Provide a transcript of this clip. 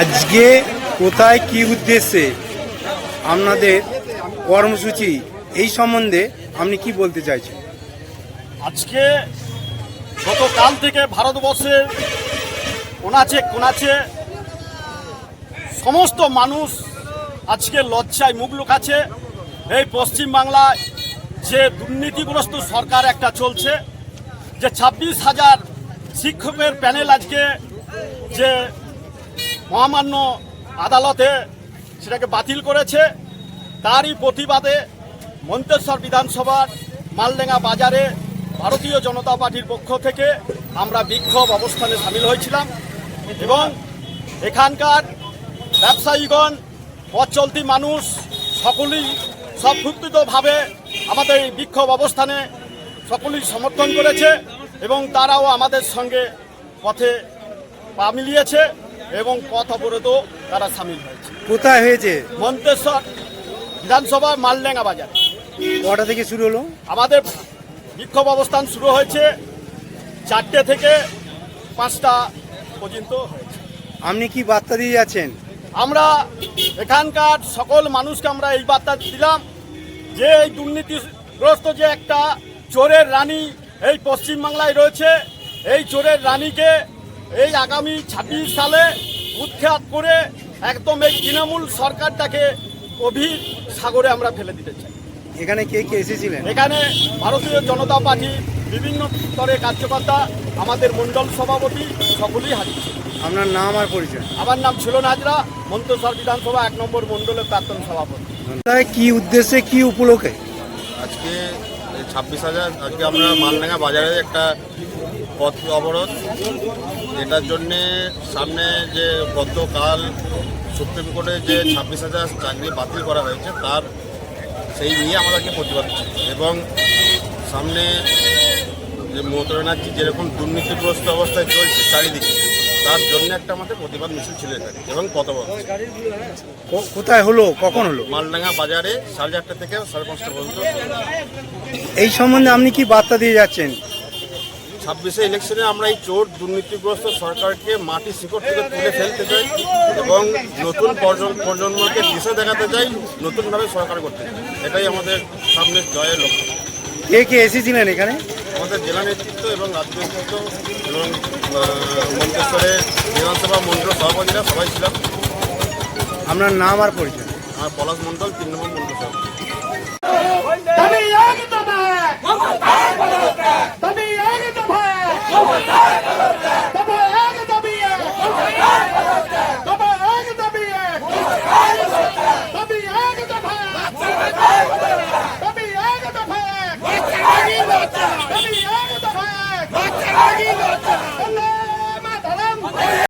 আজকে কোথায় কি উদ্দেশ্যে আপনাদের কর্মসূচি এই সম্বন্ধে আপনি কি বলতে চাইছেন? আজকে গতকাল থেকে ভারতবর্ষের কোনাচে কোনাচে সমস্ত মানুষ আজকে লজ্জায় মুখ লুকাচ্ছে। এই পশ্চিমবাংলায় যে দুর্নীতিগ্রস্ত সরকার একটা চলছে, যে 26,000 শিক্ষকের প্যানেল আজকে যে মহামান্য আদালতে সেটাকে বাতিল করেছে, তারই প্রতিবাদে মন্তেশ্বর বিধানসভার মালডাঙ্গা বাজারে ভারতীয় জনতা পার্টির পক্ষ থেকে আমরা বিক্ষোভ অবস্থানে সামিল হয়েছিলাম এবং এখানকার ব্যবসায়ীগণ, পথ চলতি মানুষ সকলেই সম্পৃক্তভাবে আমাদের এই বিক্ষোভ অবস্থানে সকলেই সমর্থন করেছে এবং তারাও আমাদের সঙ্গে পথে পা মিলিয়েছে এবং পথ অবরোধও তারা সামিল হয়েছে। কোথায় হয়েছে? মন্তেশ্বর বিধানসভা মালডাঙ্গা বাজার। কটা থেকে শুরু হলো? আমাদের বিক্ষোভ অবস্থান শুরু হয়েছে 4টে থেকে 5টা পর্যন্ত হয়েছে। আপনি কি বার্তা দিয়ে যাচ্ছেন? আমরা এখানকার সকল মানুষকে আমরা এই বার্তা দিলাম যে এই দুর্নীতিগ্রস্ত যে একটা চোরের রানী এই পশ্চিমবাংলায় রয়েছে, এই চোরের রানীকে এই আগামী 26 সালে উৎখাত করে একদম এই তৃণমূল সরকারটাকে গভীর সাগরে আমরা ফেলে দিতে চাই। এখানে কে কে এসেছিলেন? এখানে ভারতীয় জনতা পার্টি বিভিন্ন স্তরের কার্যকর্তা, আমাদের মণ্ডল সভাপতি সকলেই হাজির ছিল। আপনার নাম আর পরিচয়? আমার নাম ছিল হাজরা, মন্তেশ্বর বিধানসভা 1 নম্বর মণ্ডলের প্রাক্তন সভাপতি। কি উদ্দেশ্যে, কি উপলক্ষে? আজকে 26,000 আজকে আমরা মালডাঙ্গা বাজারে একটা পথ অবরোধ, এটার জন্যে সামনে যে গতকাল সুপ্রিম কোর্টে যে 26,000 চাকরি বাতিল করা হয়েছে তার সেই নিয়ে আমাদেরকে প্রতিবাদ এবং সামনে যে মমতা ব্যানার্জি যেরকম দুর্নীতিগ্রস্ত অবস্থায় চলছে চারিদিকে, তার জন্য একটা আমাদের প্রতিবাদ মিছিল ছিল এখানে এবং পথবন্ধ। কোথায় হলো, কখন হলো? মালডাঙ্গা বাজারে 8:30 থেকে 5:30 পর্যন্ত। এই সম্বন্ধে আপনি কি বার্তা দিয়ে যাচ্ছেন? 26 ইলেকশনে আমরা এই চোর দুর্নীতিগ্রস্ত সরকারকে মাটি শিকড় থেকে তুলে ফেলতে চাই এবং নতুন প্রজন্মকে দিশা দেখাতে চাই, নতুনভাবে সরকার করতে চাই। এটাই আমাদের সামনের জয়ের লক্ষ্য। কে কে এসেছিলেন এখানে? আমাদের জেলা নেতৃত্ব এবং রাজ্য নেতৃত্ব এবং মন্তেশ্বরের বিধানসভা মণ্ডল সভাপতিরা সবাই ছিলাম। আপনার নাম আর পরিচয়? আমার পলাশ মণ্ডল, 3 নম্বর মণ্ডল সভাপতি। দাবি